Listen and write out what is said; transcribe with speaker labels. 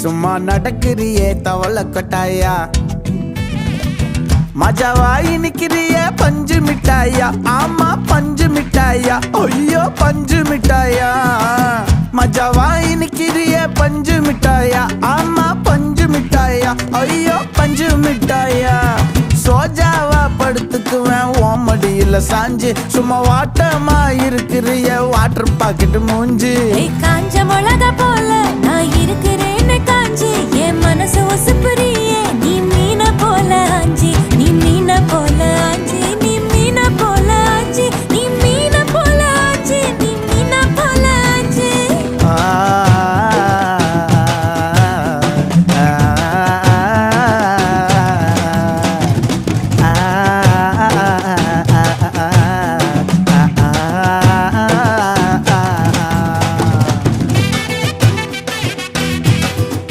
Speaker 1: சும்மா நடக்கிறியே தவள கொட்டாயா மஜாவாயி நிக்கிறிய பஞ்சு மிட்டாயா ஆமா பஞ்சு மிட்டாயா ஐயோ பஞ்சு மிட்டாயா மஜாவாயி நிக்கிறிய பஞ்சு மிட்டாயா ஆமா பஞ்சு மிட்டாயா ஐயோ பஞ்சு மிட்டாயா சோஜாவா படுத்துக்குவேன் ஓமடியில சாஞ்சு சும்மா வாட்டமா இருக்கிறிய வாட்டர் பாக்கெட் மூஞ்சி
Speaker 2: காஞ்ச மிளகா